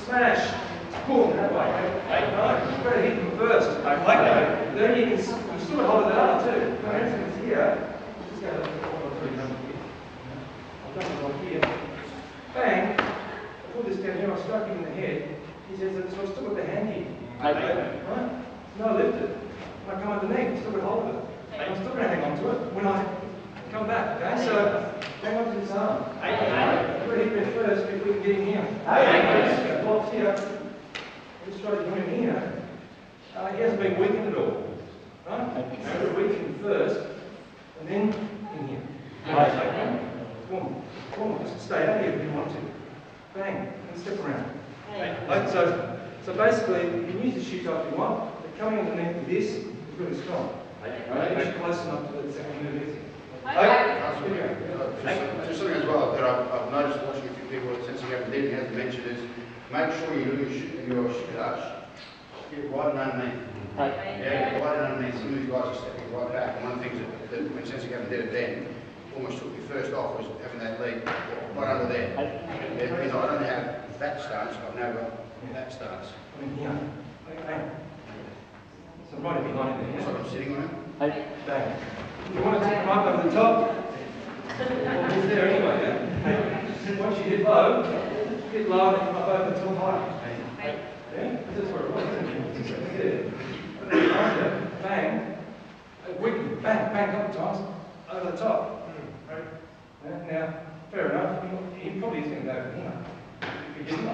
smash. Boom, that way. No, you've got to hit them first. Okay. Then you still hold it up too. For instance, here, just go I've done it like here. Bang. I put this down here, I struck him in the head. He says, so I still got the hand here. Right? No, I lift it. When I come underneath, I still got hold of it. I'm still going to hang on to it when I come back. Okay, so hang on to this arm. You've got to hit there first before you can get in here. Blocks here. Just try to get him in here. He hasn't been weakened at all. Right? So we'll weaken him first, and then in here. Boom. Boom. Just stay out here if you want to. Bang. And step around. Right? So basically, you can use the shoe type if you want, but coming underneath with this is really strong. Right? You're close enough to the second move. Just something as well that I've noticed watching a few people since you haven't did, hasn't mentioned is make sure you do your shoe touch, get right and underneath. Yeah, right and underneath. Some of these guys are stepping right back. And one of the things that when since you haven't did it then, almost took me first off was having that leg right under there. Because I don't have that stance, I've now got that stance. Yeah. Okay. So right behind there. That's what I'm sitting on it. Bang. You want to take them up over the top? Well, it's there anyway, yeah? Once you hit low, and come up over the top high. Yeah? This is where it was, isn't it? Bang. Wicked. Bang, bang, a couple times. Over the top. Yeah? Now, fair enough. He probably is going to go over here. If he didn't.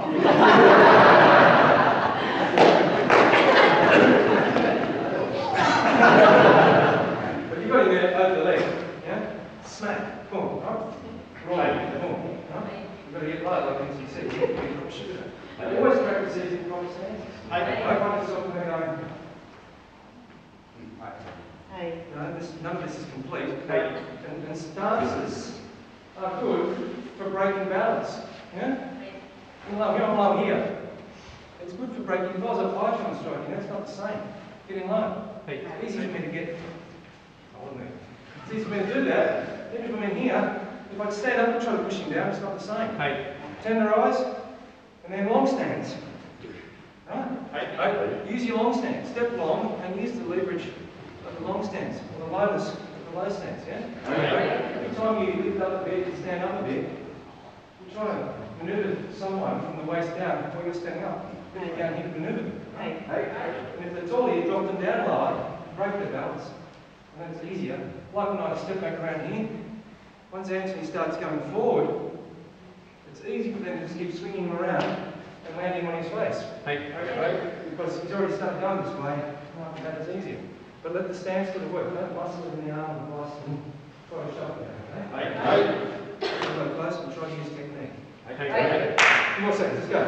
But you got him there over the leg, yeah? Smack, boom, right? Boom, right? You've got to get low, like you said. I always practice these in proper stances. I find myself when going, none of this is complete. And stances are good for breaking balance, yeah? I'm here. It's good for breaking. If I was a python striking, that's not the same. Get in line. It's easy for me to get. It's easy for me to do that. Even if I'm in here, if I stand up and try to push him down, it's not the same. Tenderize, and then long stands. Right? Use your long stance. Step long and use the leverage of the long stance, or the lowness of the low stance. Yeah. Every time you lift up a bit, you stand up a bit. You try to maneuver someone from the waist down before you're standing up. Then you down here to maneuver them. And if they're taller, you drop them down lower, break their balance. And then it's easier. Like when I step back around here, once Anthony starts going forward, it's easy for them to just keep swinging him around and landing on his face. Because he's already started going this way, that is easier. But let the stance sort of work. Don't muscle in the arm and muscle and try to shove it down. Go close and try to use technique. A few more seconds, let's go.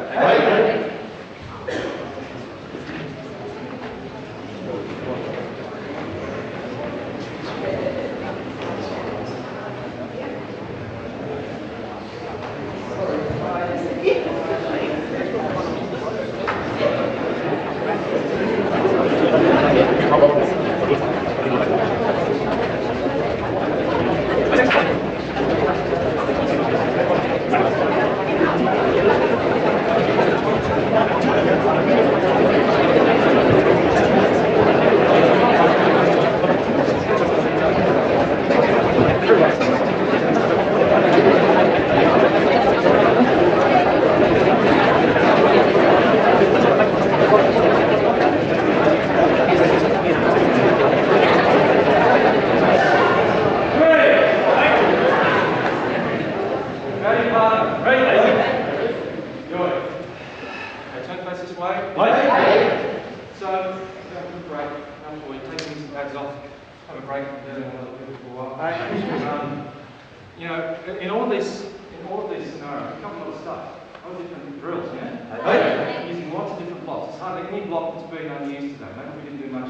You know, in all these scenarios, a couple of stuff, all different drills, yeah? Using lots of different blocks. There's hardly any block that's been unused today. Maybe we didn't do much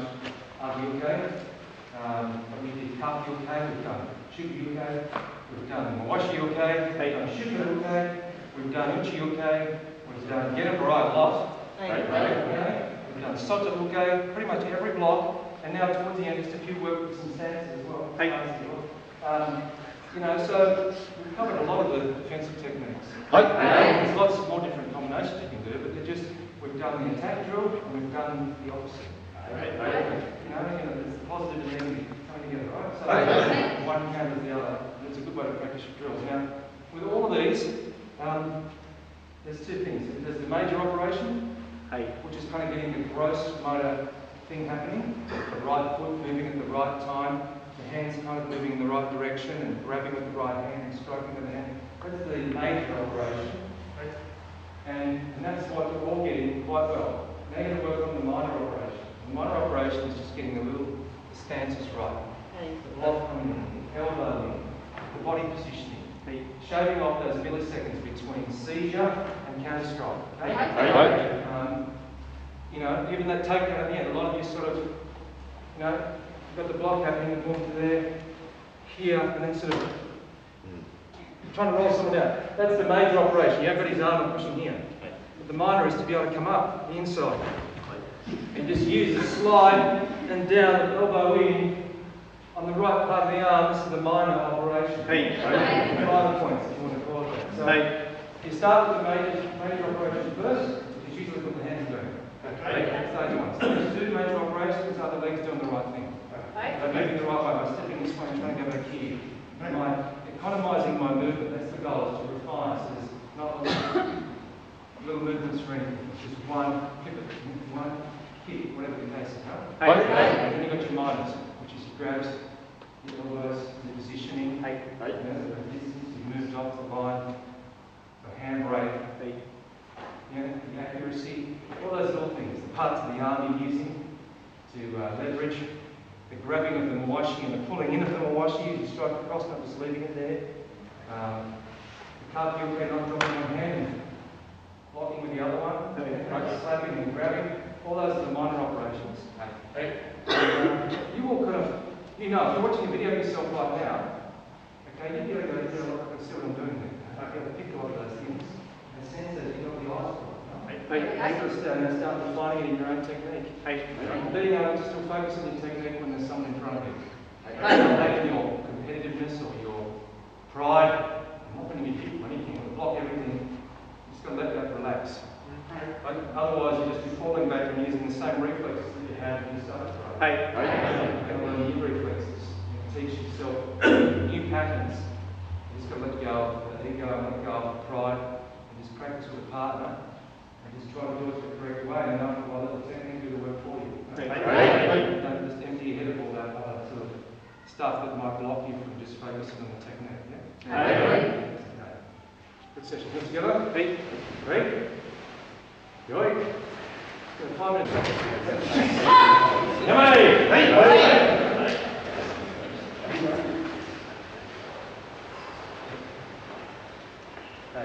yuke. We did cup yuke, we've done shoot yuke, we've done mawashi yuke, we've done shuka yuke, we've done uchi yuke, we've done genabara a lot, we've done sota yuke, pretty much every block, and now towards the end, just a few work with some stances as well. You know, so we've covered a lot of the defensive techniques. There's lots more different combinations you can do, but they're just, we've done the attack drill and we've done the opposite. You know, there's the positive and negative coming together, right? So one counters the other. It's a good way to practice your drills. Now, with all of these, there's two things. There's the major operation, which is kind of getting the gross motor thing happening. The right foot moving at the right time, the hands kind of moving in the right direction and grabbing with the right hand and striking with the hand. That's the major operation. And that's what we're all getting quite well. Now you're going to work on the minor operation. The minor operation is just getting the stances right. The block coming in, the elbow in, the body positioning. Shaving off those milliseconds between seizure and counter-strike. You know, even that takedown at the end, a lot of you sort of, you know, you've got the block happening, and going to there, here, and then sort of trying to roll someone down. That's the major operation. You haven't got his arm and pushing here. But the minor is to be able to come up the inside. And just use the slide and down the elbow in on the right part of the arm. This is the minor operation. Minor points, if you want to call it that. So you start with the major operation first, which is usually what the hands are doing. Stage one. Stage two, major operations are the legs doing the right thing. They're moving the right way by stepping this way and trying to go back here. Economising my movement, that's the goal, is to refine. So there's not little movements for anything. It's just one pivot, one kick, whatever the case is. And then you've got your minors, which is your grabs, your elbows, your positioning, the distance you've moved off the line, the hand brake, the accuracy, all those little things, the parts of the arm you're using to leverage, the grabbing of the mawashi and the pulling in of the mawashi as you strike across, not just leaving it there. The cartwheel head on top of one hand and blocking with the other one, slapping and grabbing, all those are the minor operations. You all kind of, you know, if you're watching a video of yourself right now, okay, you'd be able to go, I can see what I'm doing there. I'd be able to pick a lot of those things and sense that you've got the eyes for it. And start refining it in your own technique. Being able to still focus on your technique when there's someone in front of you. Not letting your competitiveness or your pride, not putting your feet or anything, or block everything. You just got to let that relax. Otherwise, you'll just be falling back and using the same reflexes that you had when you started trying. You're going to learn new reflexes. You can teach yourself new patterns. You just got to let go of the ego and let go of the pride and just practice with a partner. Just try to do it the correct way, and after a while, let the technique do the work for you. Don't just empty your head of all that sort of stuff that might block you from just focusing on the technique. Good session. Put together. Great. Good. 5 minutes.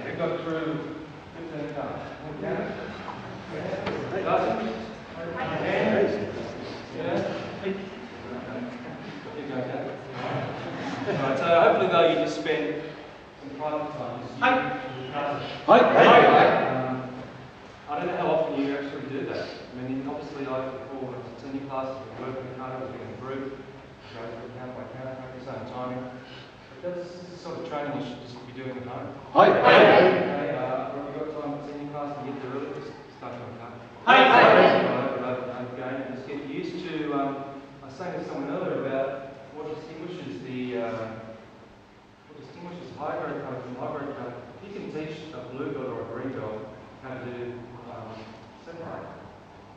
You got through 15 times. Right, so hopefully though you just spend some private time. I don't know how often you actually do that. I mean, obviously I recall senior classes, we work in the car, we in a group, go through count by count, practice own timing. But that's the sort of training you should just be doing at home. You've got time for senior class to get there early, just start doing car. Again, just get used to, I was saying to someone earlier about what distinguishes high grade colour from low grade colour. You can teach a blue belt or a green belt how to do separate.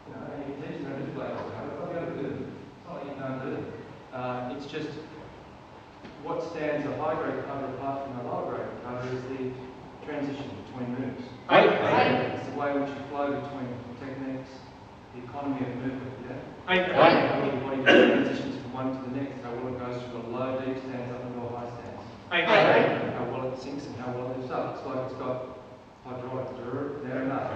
You know, and you can teach them how to do black belt. How to do it. It's not like you can't do it. It's just what stands a high grade cover apart from a low grade cover is the transition between moves. It's the way in which you flow between techniques, the economy of movement. How your body transitions from one to the next, how well it goes from a low deep stance up into a high stance. How well it sinks and how well it lifts up. It's like it's got hydraulics there and up.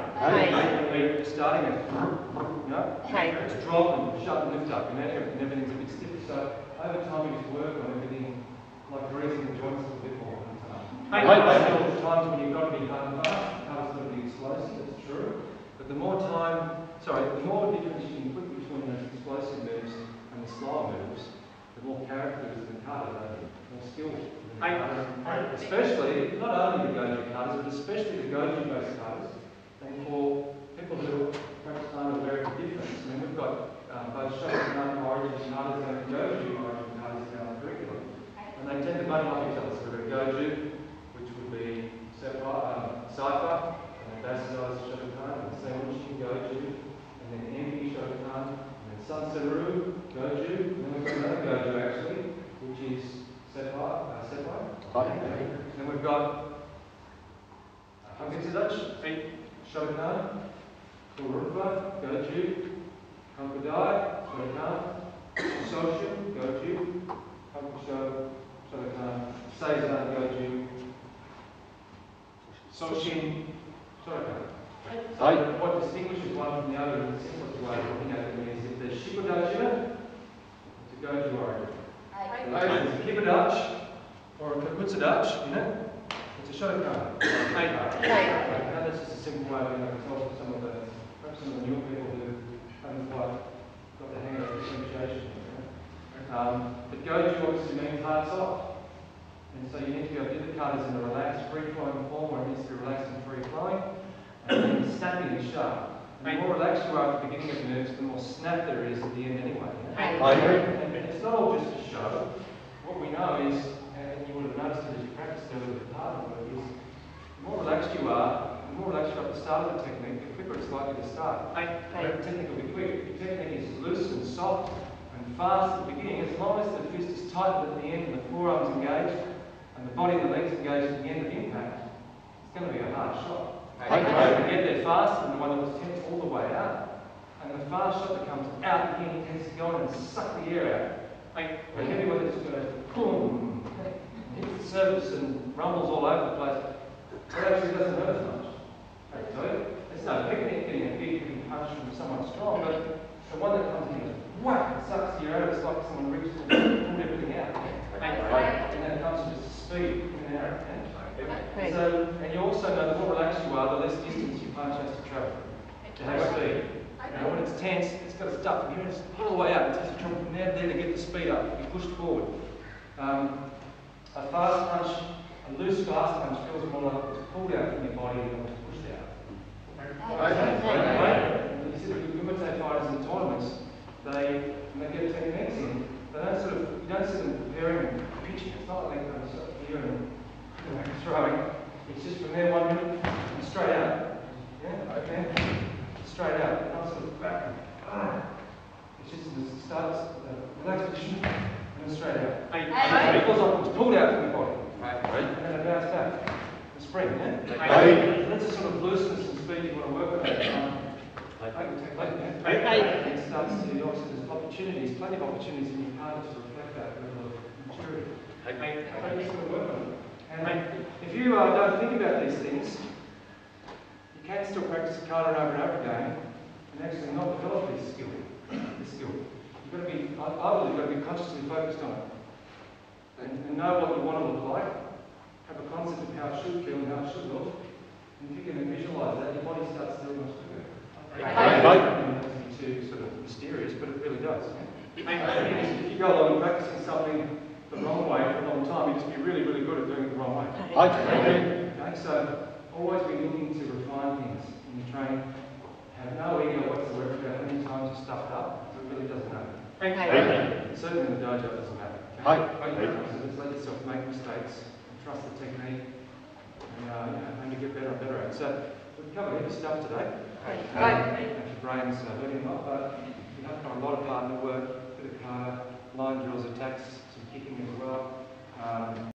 You're starting it, it's drop and shut and lift up, and everything's a bit stiff. So over time you just work on everything, like greasing the joints a little bit more. There's times when you've got to be hard and fast, hard's got to be explosive, that's true. But the more difference you can put between those explosive moves and the slower moves, the more character is in the card, more skill. Especially, not only the goju katas, but especially the goju-based katas. And for people who perhaps aren't aware of the difference, I mean, we've got both shotokan origin katas and goju origin katas in our curriculum. And they tend to buddy off each other. So we've got goju, which would be cipher, and basicized shotokan, and sandwich goju, and then empty shotokan, and then sansaru, goju, and then we've got another goju actually, which is sepai. Then we've got Hanketsudachi, shotokan, Kurumpa, goju, Hankudai, shotokan, Soshu, goju, Hakusho, shotokan, Seizan, goju, Soshin, shotokan. So what distinguishes one from the other in the simplest way of looking at them is if there's Shikudachina, it's a goju origin. If there's a Kibudachi or a Kakutsudachi, it's a shotokan. Now that's just a simple way of being able to talk to perhaps some of the newer people who haven't quite got the hang of differentiation. But goju obviously means hard soft. And so you need to be able to do the katas in a relaxed, free-flowing form where it needs to be relaxed and free-flowing. And then snapping and sharp. And the more relaxed you are at the beginning of moves, the more snap there is at the end anyway. And it's not all just a show. What we know is, and you would have noticed it as you practice earlier with the partner work, is the more relaxed you are at the start of the technique, the quicker it's likely to start. The technique will be quick. The technique is loose and soft and fast at the beginning. As long as the fist is tightened at the end and the forearms engaged and the body and the legs engaged at the end of impact, it's going to be a hard shot. You get there fast and the one that was tense all the way out. And the fast shot that comes out again, he tends to go in and suck the air out. The heavy one that's going to boom, hits the surface and rumbles all over the place. It actually doesn't hurt as much. So it's no picnic getting a big punch from someone strong, but the one that comes in and whack, it sucks the air out. It's like someone reaches and pulled everything out. And then it comes to just speed in and out. So, and you also know the more relaxed you are, the less distance your punch has to travel to have speed. When it's tense, it's got to start from here and it's all the way out. It has to travel from there to get the speed up, be pushed forward. A fast punch, a loose fast punch feels more like it's pulled out from your body than it's pushed out. You see the Kumite fighters in tournaments, when they get techniques in, you don't see them preparing and pitching. It's not like they're sort of here and throwing. It's just from there 1 minute and straight out. Straight out. Not sort of back. It's just the starts, relaxed position, and then straight out. It feels like it's pulled out from the body. And then it bounces back. The spring, That's a sort of looseness and speed you want to work with. It starts to, obviously, there's opportunities, plenty of opportunities in your partner to reflect that level of maturity. And if you don't think about these things, you can still practice the kata over and over again and actually not develop this skill. You've got to be, I believe you've got to be consciously focused on it. And know what you want to look like, have a concept of how it should feel and how it should look. And if you can visualise that, your body starts to feel much quicker. It doesn't have to be too sort of mysterious, but it really does. If you go along practicing something the wrong way for a long time, you just be really, really good at doing it the wrong way. So always be looking to refine things in your training. Have no ego whatsoever about how many times you're stuffed up. It really doesn't matter. Certainly in the dojo it doesn't matter. So just let yourself make mistakes and trust the technique and to get better and better at it. So we've covered heavy stuff today. Your brain's hurting a lot, but you have got a lot of partner work, a bit of kata, line drills, attacks, some kicking as well.